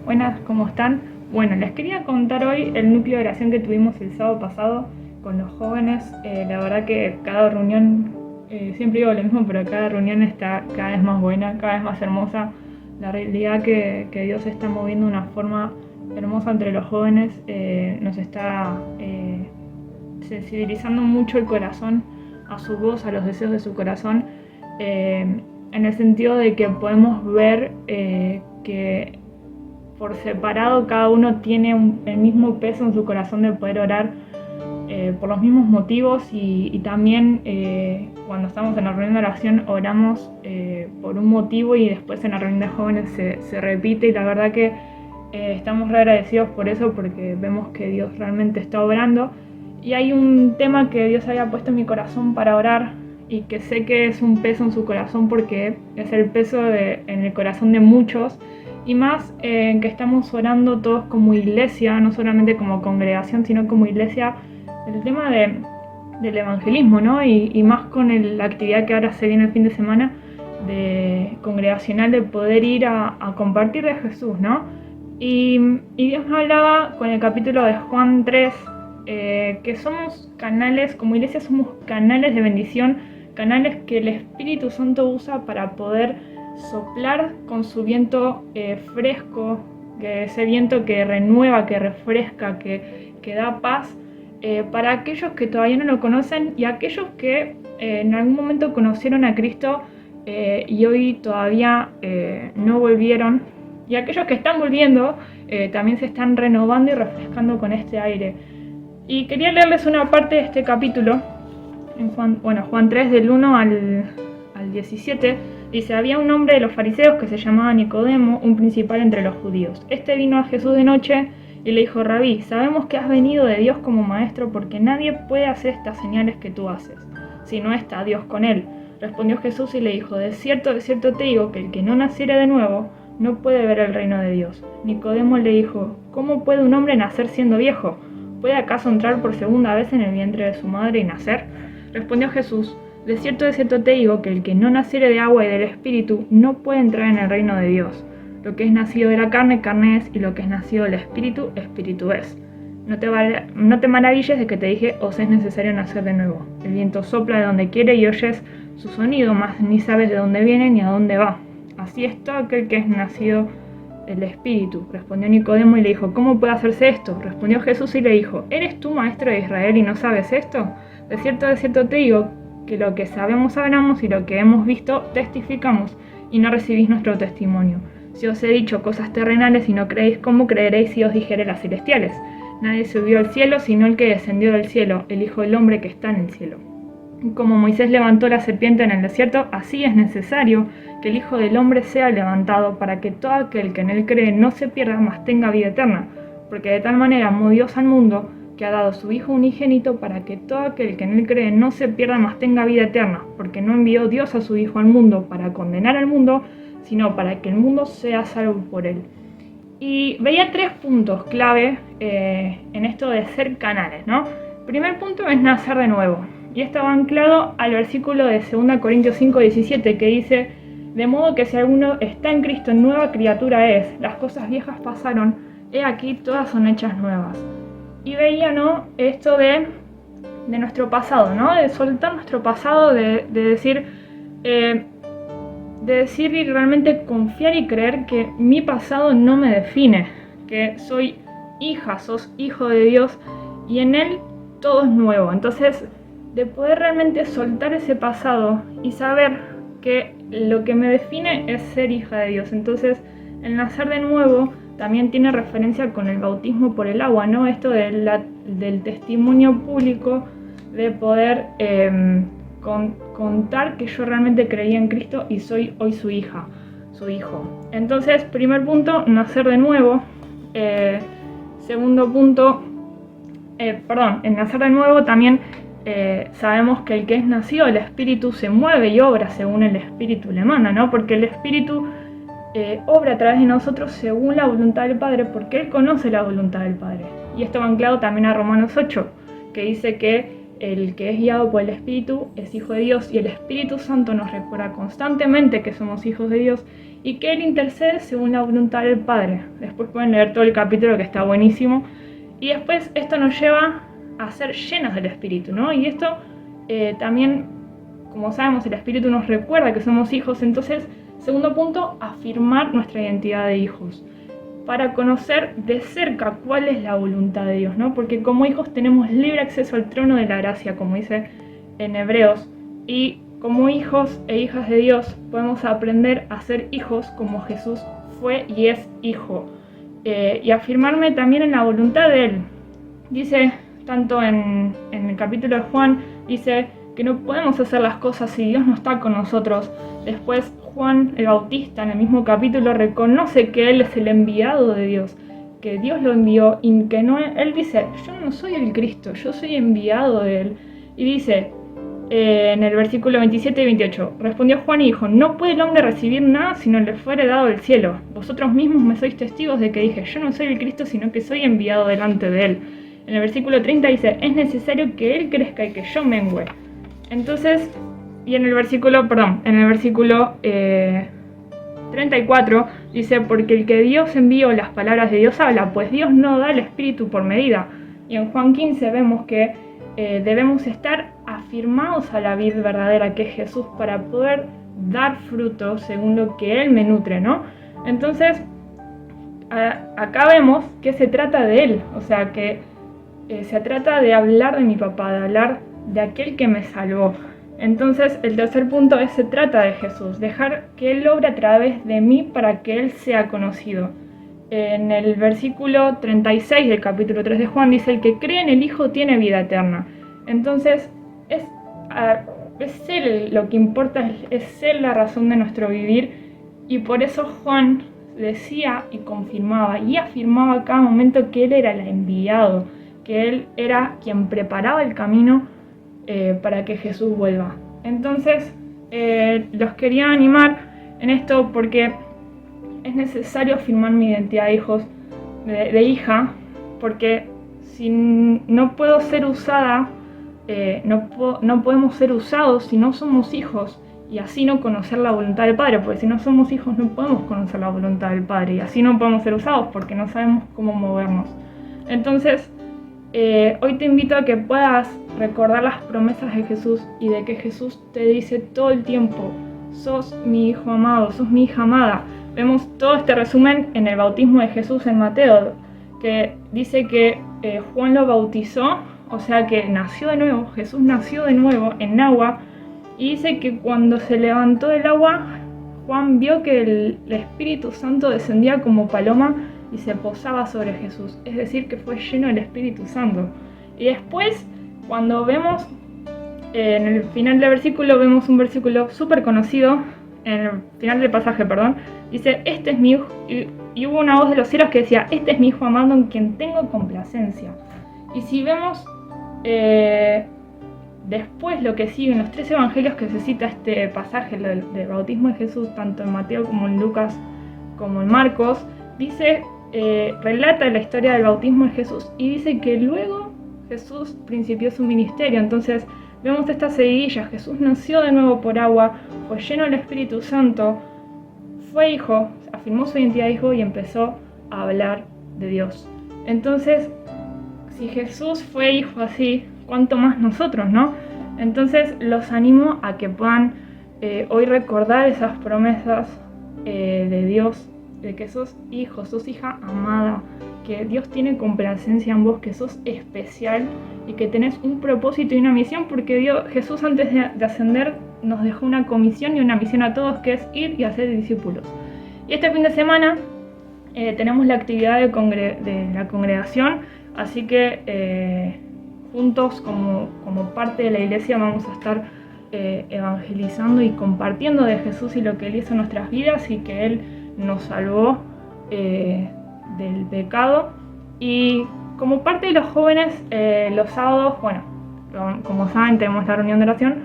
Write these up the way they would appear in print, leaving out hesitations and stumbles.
Buenas, ¿cómo están? Bueno, les quería contar hoy el núcleo de oración que tuvimos el sábado pasado con los jóvenes. La verdad que cada reunión, siempre digo lo mismo, pero cada reunión está cada vez más buena, cada vez más hermosa. La realidad que Dios se está moviendo de una forma hermosa entre los jóvenes, nos está sensibilizando mucho el corazón a su voz, a los deseos de su corazón, en el sentido de que podemos ver que por separado cada uno tiene el mismo peso en su corazón de poder orar por los mismos motivos y también cuando estamos en la reunión de oración oramos por un motivo y después en la reunión de jóvenes se repite, y la verdad que estamos re agradecidos por eso, porque vemos que Dios realmente está obrando. Y hay un tema que Dios había puesto en mi corazón para orar y que sé que es un peso en su corazón, porque es el peso en el corazón de muchos, y más que estamos orando todos como iglesia, no solamente como congregación, sino como iglesia, el tema del evangelismo, ¿no? Y más con la actividad que ahora se viene el fin de semana de congregacional, de poder ir a compartir de Jesús, ¿no? Y Dios me hablaba con el capítulo de Juan 3, que somos canales, como iglesia somos canales de bendición, canales que el Espíritu Santo usa para poder soplar con su viento fresco, que ese viento que renueva, que refresca, que da paz, para aquellos que todavía no lo conocen y aquellos que en algún momento conocieron a Cristo y hoy todavía no volvieron, y aquellos que están volviendo también se están renovando y refrescando con este aire. Y quería leerles una parte de este capítulo en Juan 3 del 1 al 17. Dice: había un hombre de los fariseos que se llamaba Nicodemo, un principal entre los judíos. Este vino a Jesús de noche y le dijo: Rabí, sabemos que has venido de Dios como maestro, porque nadie puede hacer estas señales que tú haces, si no está Dios con él. Respondió Jesús y le dijo: de cierto te digo que el que no naciere de nuevo no puede ver el reino de Dios. Nicodemo le dijo: ¿cómo puede un hombre nacer siendo viejo? ¿Puede acaso entrar por segunda vez en el vientre de su madre y nacer? Respondió Jesús: de cierto te digo que el que no naciere de agua y del Espíritu no puede entrar en el reino de Dios. Lo que es nacido de la carne, carne es, y lo que es nacido del Espíritu, Espíritu es. No te maravilles de que te dije: os es necesario nacer de nuevo. El viento sopla de donde quiere y oyes su sonido, mas ni sabes de dónde viene ni a dónde va. Así es todo aquel que es nacido del Espíritu. Respondió Nicodemo y le dijo: ¿cómo puede hacerse esto? Respondió Jesús y le dijo: ¿eres tú maestro de Israel y no sabes esto? De cierto te digo que lo que sabemos hablamos y lo que hemos visto testificamos, y no recibís nuestro testimonio. Si os he dicho cosas terrenales y no creéis, ¿cómo creeréis si os dijere las celestiales? Nadie subió al cielo sino el que descendió del cielo, el Hijo del Hombre que está en el cielo. Como Moisés levantó la serpiente en el desierto, así es necesario que el Hijo del Hombre sea levantado, para que todo aquel que en él cree no se pierda, mas tenga vida eterna. Porque de tal manera amó Dios al mundo, que ha dado su Hijo unigénito, para que todo aquel que en él cree no se pierda, mas tenga vida eterna, porque no envió Dios a su Hijo al mundo para condenar al mundo, sino para que el mundo sea salvo por él. Y veía 3 puntos clave en esto de ser canales, ¿no? El primer punto es nacer de nuevo, y esto va anclado al versículo de 2 Corintios 5:17, que dice: de modo que si alguno está en Cristo, nueva criatura es, las cosas viejas pasaron, he aquí todas son hechas nuevas. Y veía, ¿no?, esto de nuestro pasado, ¿no?, de soltar nuestro pasado, de decir y realmente confiar y creer que mi pasado no me define, que soy hija, sos hijo de Dios y en Él todo es nuevo. Entonces, de poder realmente soltar ese pasado y saber que lo que me define es ser hija de Dios. Entonces, el nacer de nuevo también tiene referencia con el bautismo por el agua, ¿no? Esto del testimonio público de poder contar que yo realmente creía en Cristo y soy hoy su hija, su hijo. Entonces, primer punto, nacer de nuevo. Segundo punto, en nacer de nuevo también sabemos que el que es nacido del Espíritu se mueve y obra según el Espíritu le manda, ¿no? Porque el Espíritu obra a través de nosotros según la voluntad del Padre, porque Él conoce la voluntad del Padre. Y esto va anclado también a Romanos 8, que dice que el que es guiado por el Espíritu es hijo de Dios, y el Espíritu Santo nos recuerda constantemente que somos hijos de Dios y que Él intercede según la voluntad del Padre. Después pueden leer todo el capítulo, que está buenísimo. Y después esto nos lleva a ser llenos del Espíritu, ¿no? Y esto también, como sabemos, el Espíritu nos recuerda que somos hijos. Entonces, segundo punto, afirmar nuestra identidad de hijos, para conocer de cerca cuál es la voluntad de Dios, ¿no? Porque como hijos tenemos libre acceso al trono de la gracia, como dice en Hebreos, y como hijos e hijas de Dios podemos aprender a ser hijos como Jesús fue y es hijo, y afirmarme también en la voluntad de Él. Dice, tanto en el capítulo de Juan, dice que no podemos hacer las cosas si Dios no está con nosotros. Después Juan el Bautista, en el mismo capítulo, reconoce que Él es el enviado de Dios, que Dios lo envió, y que no, Él dice, yo no soy el Cristo, yo soy enviado de Él. Y dice, en el versículo 27 y 28, respondió Juan y dijo, no puede el hombre recibir nada si no le fuere dado del cielo. Vosotros mismos me sois testigos de que dije, yo no soy el Cristo, sino que soy enviado delante de Él. En el versículo 30 dice, es necesario que Él crezca y que yo mengüe. Entonces, y en el versículo 34 dice, porque el que Dios envió, las palabras de Dios habla, pues Dios no da el Espíritu por medida. Y en Juan 15 vemos que debemos estar afirmados a la vid verdadera, que es Jesús, para poder dar fruto según lo que Él me nutre, ¿no? Entonces, acá vemos que se trata de Él, o sea que se trata de hablar de mi papá, de hablar de aquel que me salvó. Entonces, el tercer punto es, se trata de Jesús, dejar que Él obre a través de mí para que Él sea conocido. En el versículo 36 del capítulo 3 de Juan dice, el que cree en el Hijo tiene vida eterna. Entonces, es Él lo que importa, es Él la razón de nuestro vivir, y por eso Juan decía y confirmaba y afirmaba a cada momento que Él era el enviado, que Él era quien preparaba el camino para que Jesús vuelva. Entonces, los quería animar en esto porque es necesario afirmar mi identidad de hijos, de hija, porque si no puedo ser usada, no podemos ser usados si no somos hijos, y así no conocer la voluntad del Padre, porque si no somos hijos no podemos conocer la voluntad del Padre, y así no podemos ser usados porque no sabemos cómo movernos. Entonces, hoy te invito a que puedas recordar las promesas de Jesús, y de que Jesús te dice todo el tiempo, sos mi hijo amado, sos mi hija amada. Vemos todo este resumen en el bautismo de Jesús en Mateo, que dice que Juan lo bautizó, o sea que nació de nuevo, Jesús nació de nuevo en agua, y dice que cuando se levantó del agua, Juan vio que el Espíritu Santo descendía como paloma y se posaba sobre Jesús, es decir, que fue lleno del Espíritu Santo. Y después, cuando vemos, en el final del versículo, vemos un versículo súper conocido, en el final del pasaje, dice, este es mi hijo, y hubo una voz de los cielos que decía, este es mi hijo amado en quien tengo complacencia. Y si vemos después lo que sigue en los 3 evangelios que se cita este pasaje del bautismo de Jesús, tanto en Mateo como en Lucas como en Marcos, dice, relata la historia del bautismo de Jesús, y dice que luego Jesús principió su ministerio. Entonces vemos estas seguidillas: Jesús nació de nuevo por agua, fue lleno del Espíritu Santo, fue hijo, afirmó su identidad de hijo y empezó a hablar de Dios. Entonces, si Jesús fue hijo así, ¿cuánto más nosotros, no? Entonces los animo a que puedan hoy recordar esas promesas de Dios, de que sos hijo, sos hija amada, que Dios tiene complacencia en vos, que sos especial y que tenés un propósito y una misión, porque Jesús antes de ascender nos dejó una comisión y una misión a todos, que es ir y hacer discípulos. Y este fin de semana tenemos la actividad de la congregación, así que juntos como parte de la iglesia vamos a estar evangelizando y compartiendo de Jesús y lo que Él hizo en nuestras vidas y que Él nos salvó del pecado. Y como parte de los jóvenes, los sábados, bueno, como saben, tenemos la reunión de oración.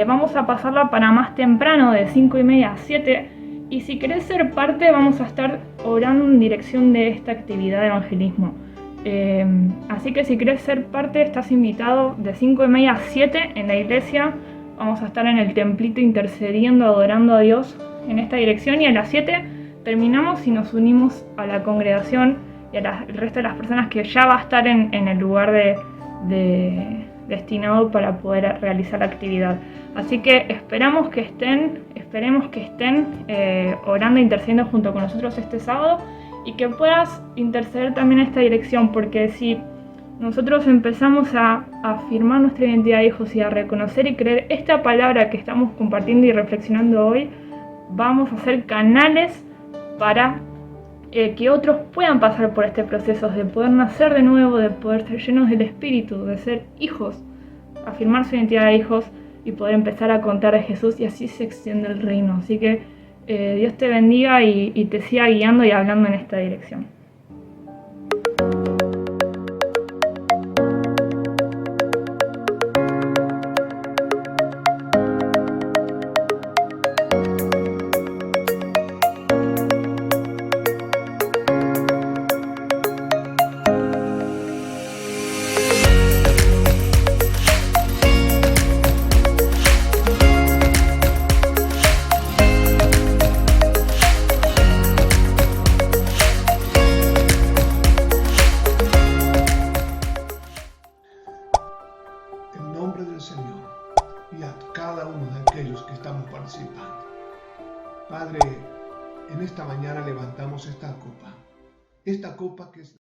Vamos a pasarla para más temprano, de 5:30 a 7. Y si querés ser parte, vamos a estar orando en dirección de esta actividad de evangelismo. Así que si querés ser parte, estás invitado de 5:30 a 7 en la iglesia. Vamos a estar en el templito intercediendo, adorando a Dios en esta dirección. Y a las 7 terminamos y nos unimos a la congregación y al resto de las personas que ya va a estar en el lugar destinado para poder realizar la actividad. Así que esperemos que estén orando e intercediendo junto con nosotros este sábado y que puedas interceder también en esta dirección, porque si nosotros empezamos a afirmar nuestra identidad de hijos y a reconocer y creer esta palabra que estamos compartiendo y reflexionando hoy, vamos a ser canales para que otros puedan pasar por este proceso de poder nacer de nuevo, de poder ser llenos del Espíritu, de ser hijos, afirmar su identidad de hijos y poder empezar a contar a Jesús, y así se extiende el reino. Así que Dios te bendiga y te siga guiando y hablando en esta dirección. Señor, y a cada uno de aquellos que estamos participando. Padre, en esta mañana levantamos esta copa que es